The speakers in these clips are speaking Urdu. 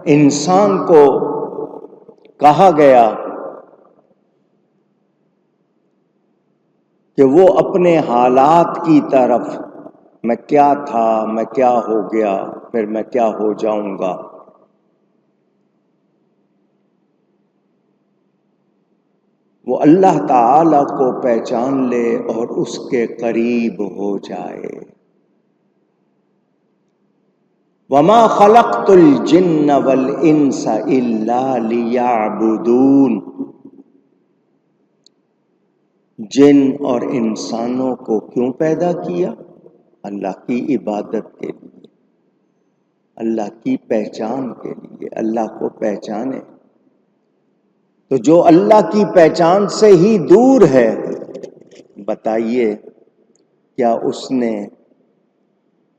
انسان کو کہا گیا کہ وہ اپنے حالات کی طرف، میں کیا تھا، میں کیا ہو گیا، پھر میں کیا ہو جاؤں گا، وہ اللہ تعالی کو پہچان لے اور اس کے قریب ہو جائے۔ وَمَا خَلَقْتُ الْجِنَّ وَالْإِنسَ إِلَّا لِيَعْبُدُونَ، جن اور انسانوں کو کیوں پیدا کیا؟ اللہ کی عبادت کے لیے، اللہ کی پہچان کے لیے، اللہ کو پہچانے۔ تو جو اللہ کی پہچان سے ہی دور ہے، بتائیے کیا اس نے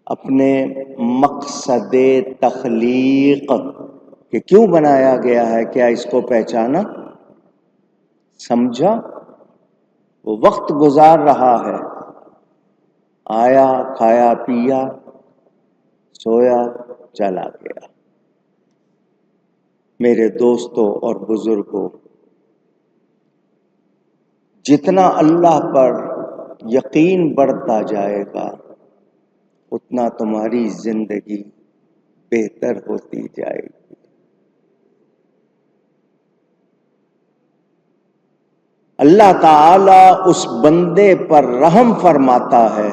اپنے مقصد تخلیق کہ کیوں بنایا گیا ہے، کیا اس کو پہچانا، سمجھا؟ وہ وقت گزار رہا ہے، آیا، کھایا پیا، سویا، چلا گیا۔ میرے دوستوں اور بزرگوں، جتنا اللہ پر یقین بڑھتا جائے گا اتنا تمہاری زندگی بہتر ہوتی جائے گی۔ اللہ تعالی اس بندے پر رحم فرماتا ہے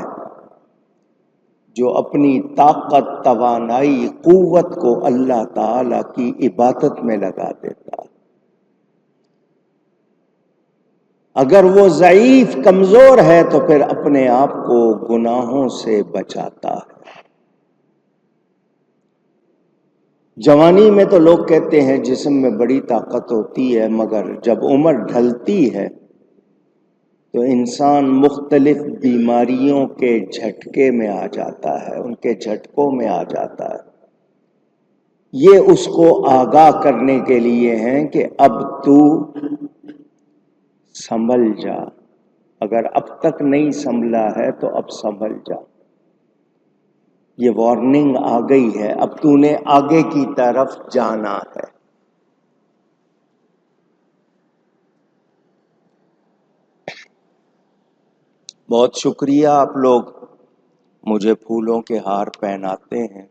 جو اپنی طاقت، توانائی، قوت کو اللہ تعالی کی عبادت میں لگا دیتا ہے۔ اگر وہ ضعیف، کمزور ہے تو پھر اپنے آپ کو گناہوں سے بچاتا ہے۔ جوانی میں تو لوگ کہتے ہیں جسم میں بڑی طاقت ہوتی ہے، مگر جب عمر ڈھلتی ہے تو انسان مختلف بیماریوں کے جھٹکے میں آ جاتا ہے، ان کے جھٹکوں میں آ جاتا ہے۔ یہ اس کو آگاہ کرنے کے لیے ہیں کہ اب تو سنبھل جا، اگر اب تک نہیں سنبھلا ہے تو اب سنبھل جا، یہ وارننگ آ گئی ہے، اب تو نے آگے کی طرف جانا ہے۔ بہت شکریہ، آپ لوگ مجھے پھولوں کے ہار پہناتے ہیں،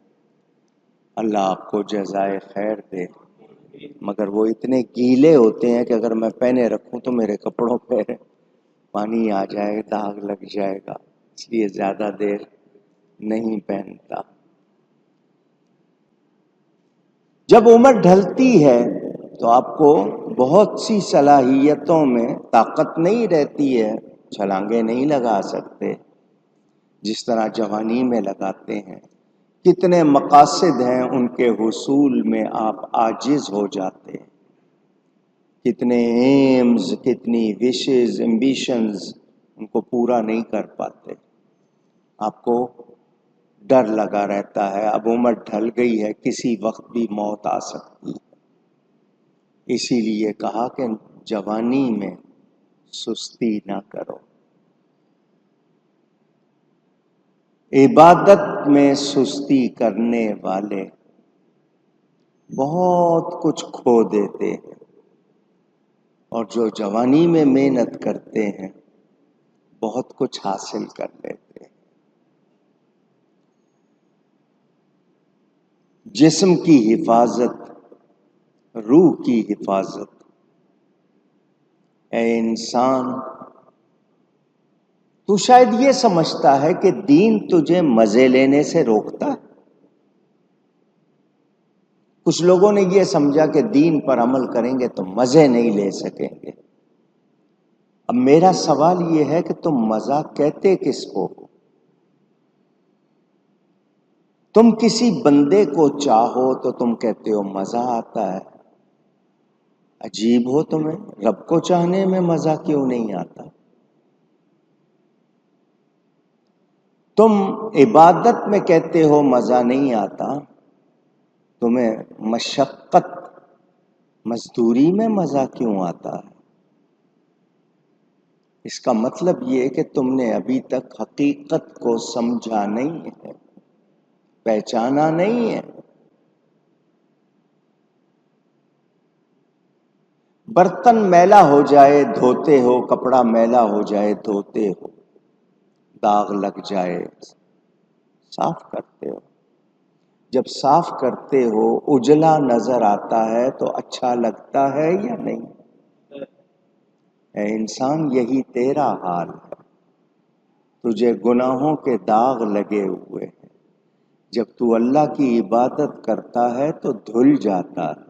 اللہ آپ کو جزائے خیر دے، مگر وہ اتنے گیلے ہوتے ہیں کہ اگر میں پہنے رکھوں تو میرے کپڑوں پہ پانی آ جائے، داغ لگ جائے گا، اس لیے زیادہ دیر نہیں پہنتا۔ جب عمر ڈھلتی ہے تو آپ کو بہت سی صلاحیتوں میں طاقت نہیں رہتی ہے، چھلانگیں نہیں لگا سکتے جس طرح جوانی میں لگاتے ہیں، کتنے مقاصد ہیں ان کے حصول میں آپ عاجز ہو جاتے ہیں، کتنے ایمز، کتنی وشز، ایمبیشنز ان کو پورا نہیں کر پاتے، آپ کو ڈر لگا رہتا ہے، اب عمر ڈھل گئی ہے، کسی وقت بھی موت آ سکتی ہے۔ اسی لیے کہا کہ جوانی میں سستی نہ کرو، عبادت میں سستی کرنے والے بہت کچھ کھو دیتے ہیں، اور جو جوانی میں محنت کرتے ہیں بہت کچھ حاصل کر لیتے ہیں۔ جسم کی حفاظت، روح کی حفاظت۔ اے انسان، تو شاید یہ سمجھتا ہے کہ دین تجھے مزے لینے سے روکتا ہے۔ کچھ لوگوں نے یہ سمجھا کہ دین پر عمل کریں گے تو مزے نہیں لے سکیں گے۔ اب میرا سوال یہ ہے کہ تم مزہ کہتے کس کو؟ تم کسی بندے کو چاہو تو تم کہتے ہو مزہ آتا ہے، عجیب ہو تمہیں، رب کو چاہنے میں مزہ کیوں نہیں آتا؟ تم عبادت میں کہتے ہو مزہ نہیں آتا، تمہیں مشقت، مزدوری میں مزہ کیوں آتا ہے؟ اس کا مطلب یہ کہ تم نے ابھی تک حقیقت کو سمجھا نہیں ہے، پہچانا نہیں ہے۔ برتن میلا ہو جائے دھوتے ہو، کپڑا میلا ہو جائے دھوتے ہو، داغ لگ جائے صاف کرتے ہو، جب صاف کرتے ہو اجلا نظر آتا ہے تو اچھا لگتا ہے یا نہیں؟ اے انسان یہی تیرا حال ہے، تجھے گناہوں کے داغ لگے ہوئے ہیں، جب تو اللہ کی عبادت کرتا ہے تو دھل جاتا ہے،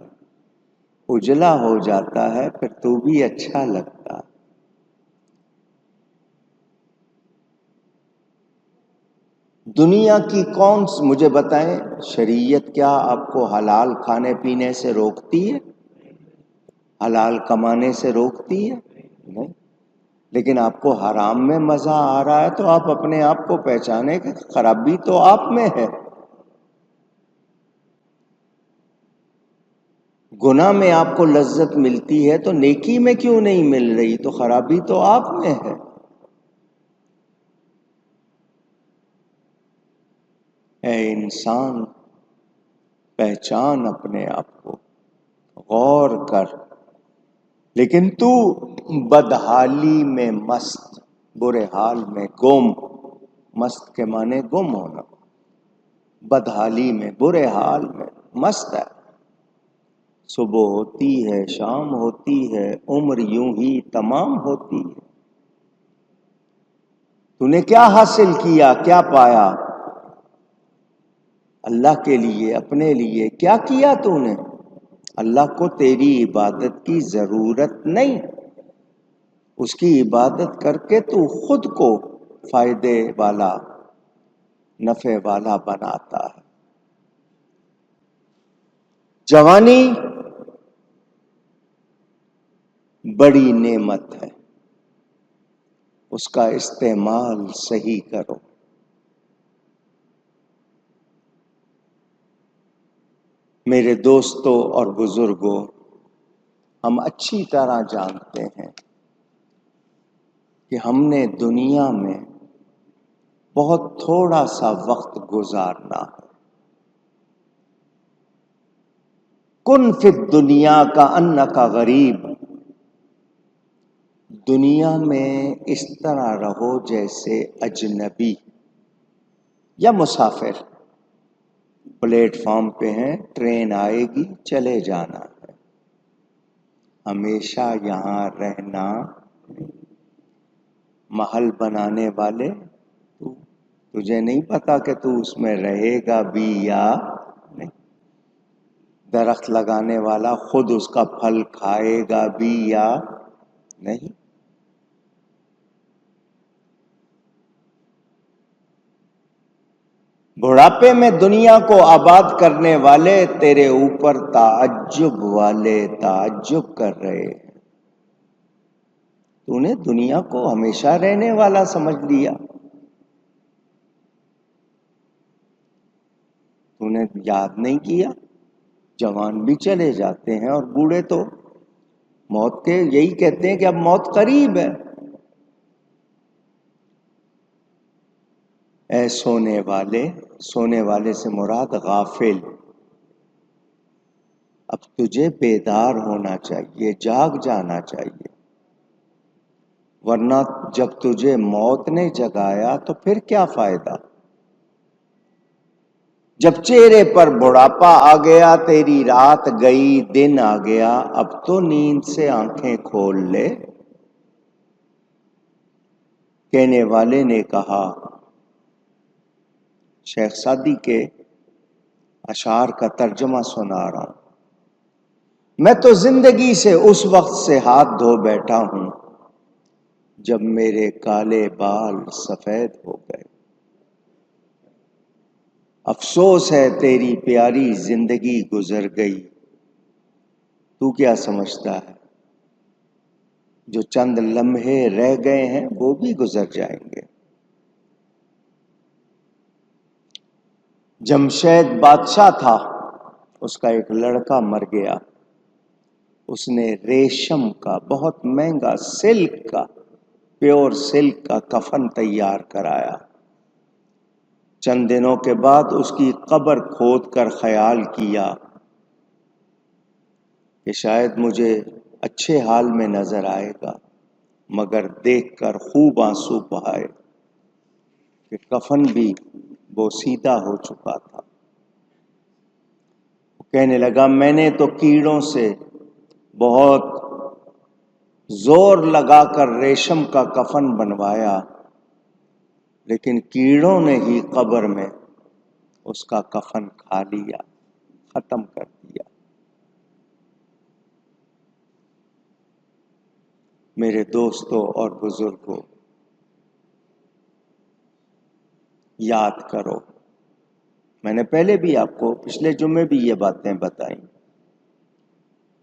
اجلا ہو جاتا ہے، پھر تو بھی اچھا لگتا ہے۔ دنیا کی مجھے بتائیں، شریعت کیا آپ کو حلال کھانے پینے سے روکتی ہے؟ حلال کمانے سے روکتی ہے؟ نہیں۔ لیکن آپ کو حرام میں مزہ آ رہا ہے تو آپ اپنے آپ کو پہچانے کہ خرابی تو آپ میں ہے۔ گناہ میں آپ کو لذت ملتی ہے تو نیکی میں کیوں نہیں مل رہی؟ تو خرابی تو آپ میں ہے۔ اے انسان پہچان اپنے آپ کو، غور کر، لیکن تو بدحالی میں مست، برے حال میں گم، مست کے معنی گم ہونا، بدحالی میں برے حال میں مست ہے۔ صبح ہوتی ہے شام ہوتی ہے، عمر یوں ہی تمام ہوتی ہے۔ تو نے کیا حاصل کیا، کیا پایا؟ اللہ کے لیے، اپنے لیے کیا کیا تو نے؟ اللہ کو تیری عبادت کی ضرورت نہیں، اس کی عبادت کر کے تو خود کو فائدے والا، نفع والا بناتا ہے۔ جوانی بڑی نعمت ہے، اس کا استعمال صحیح کرو۔ میرے دوستوں اور بزرگوں، ہم اچھی طرح جانتے ہیں کہ ہم نے دنیا میں بہت تھوڑا سا وقت گزارنا ہے۔ کن فی الدنیا کا انکا غریب، دنیا میں اس طرح رہو جیسے اجنبی یا مسافر۔ پلیٹ فارم پہ ہیں، ٹرین آئے گی، چلے جانا ہے، ہمیشہ یہاں رہنا۔ محل بنانے والے تجھے نہیں پتا کہ تو اس میں رہے گا بھی یا نہیں۔ درخت لگانے والا خود اس کا پھل کھائے گا بھی یا نہیں۔ بڑھاپے میں دنیا کو آباد کرنے والے تیرے اوپر تعجب والے تعجب کر رہے ہیں۔ تو نے دنیا کو ہمیشہ رہنے والا سمجھ لیا۔ تو نے یاد نہیں کیا، جوان بھی چلے جاتے ہیں اور بوڑھے تو موت کے یہی کہتے ہیں کہ اب موت قریب ہے۔ اے سونے والے، سونے والے سے مراد غافل، اب تجھے بیدار ہونا چاہیے، جاگ جانا چاہیے، ورنہ جب تجھے موت نے جگایا تو پھر کیا فائدہ؟ جب چہرے پر بڑھاپا آ گیا، تیری رات گئی دن آ گیا، اب تو نیند سے آنکھیں کھول لے۔ کہنے والے نے کہا، شیخ سعدی کے اشعار کا ترجمہ سنا رہا ہوں، میں تو زندگی سے اس وقت سے ہاتھ دھو بیٹھا ہوں جب میرے کالے بال سفید ہو گئے۔ افسوس ہے تیری پیاری زندگی گزر گئی، تو کیا سمجھتا ہے جو چند لمحے رہ گئے ہیں وہ بھی گزر جائیں گے۔ جمشید بادشاہ تھا، اس کا ایک لڑکا مر گیا، اس نے ریشم کا بہت مہنگا سلک کا، پیور سلک کا کفن تیار کرایا۔ چند دنوں کے بعد اس کی قبر کھود کر خیال کیا کہ شاید مجھے اچھے حال میں نظر آئے گا، مگر دیکھ کر خوب آنسو بہائے کہ کفن بھی بوسیدہ ہو چکا تھا۔ کہنے لگا میں نے تو کیڑوں سے بہت زور لگا کر ریشم کا کفن بنوایا، لیکن کیڑوں نے ہی قبر میں اس کا کفن کھا لیا، ختم کر دیا۔ میرے دوستوں اور بزرگوں، یاد کرو، میں نے پہلے بھی آپ کو پچھلے جمعے بھی یہ باتیں بتائیں۔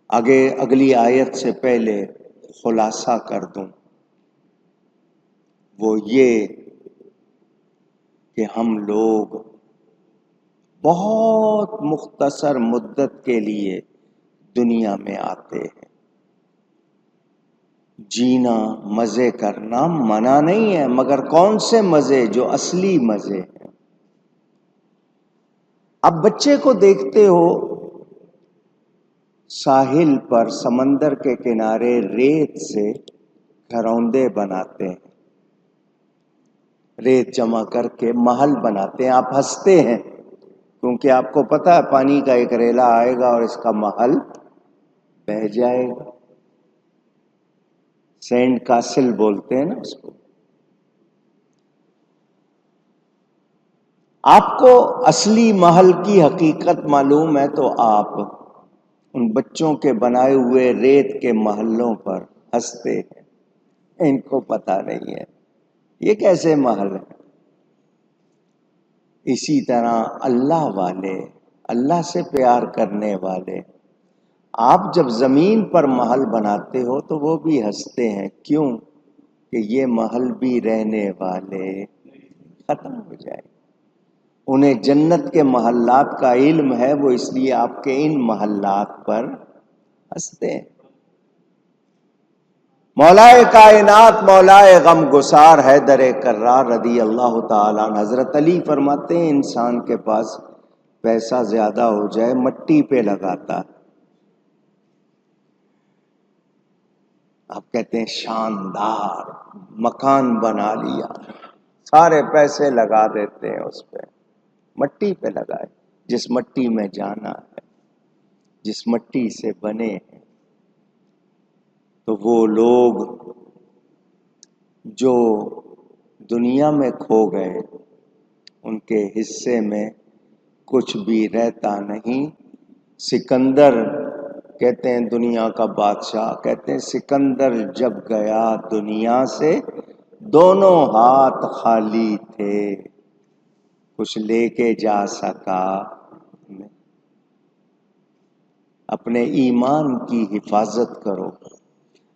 آگے اگلی آیت سے پہلے خلاصہ کر دوں، وہ یہ کہ ہم لوگ بہت مختصر مدت کے لیے دنیا میں آتے ہیں۔ جینا، مزے کرنا منع نہیں ہے، مگر کون سے مزے؟ جو اصلی مزے ہیں۔ اب بچے کو دیکھتے ہو ساحل پر، سمندر کے کنارے ریت سے گھروندے بناتے ہیں، ریت جمع کر کے محل بناتے ہیں۔ آپ ہنستے ہیں کیونکہ آپ کو پتا ہے پانی کا ایک ریلا آئے گا اور اس کا محل بہہ جائے گا۔ سینڈ کاسل بولتے ہیں نا اس کو۔ آپ کو اصلی محل کی حقیقت معلوم ہے تو آپ ان بچوں کے بنائے ہوئے ریت کے محلوں پر ہنستے ہیں، ان کو پتہ نہیں ہے یہ کیسے محل ہے۔ اسی طرح اللہ والے، اللہ سے پیار کرنے والے، آپ جب زمین پر محل بناتے ہو تو وہ بھی ہنستے ہیں۔ کیوں؟ کہ یہ محل بھی رہنے والے ختم ہو جائے۔ انہیں جنت کے محلات کا علم ہے، وہ اس لیے آپ کے ان محلات پر ہنستے ہیں۔ مولائے کائنات، مولائے غم گسار حیدر کرار رضی اللہ تعالیٰ عنہ، حضرت علی فرماتے ہیں انسان کے پاس پیسہ زیادہ ہو جائے مٹی پہ لگاتا۔ آپ کہتے ہیں شاندار مکان بنا لیا، سارے پیسے لگا دیتے ہیں اس پہ، مٹی پہ لگائے۔ جس مٹی میں جانا ہے، جس مٹی سے بنے ہیں، تو وہ لوگ جو دنیا میں کھو گئے ان کے حصے میں کچھ بھی رہتا نہیں۔ سکندر کہتے ہیں دنیا کا بادشاہ، کہتے ہیں سکندر جب گیا دنیا سے دونوں ہاتھ خالی تھے، کچھ لے کے جا سکا نہیں۔ اپنے ایمان کی حفاظت کرو،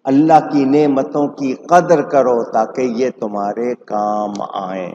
اللہ کی نعمتوں کی قدر کرو تاکہ یہ تمہارے کام آئیں۔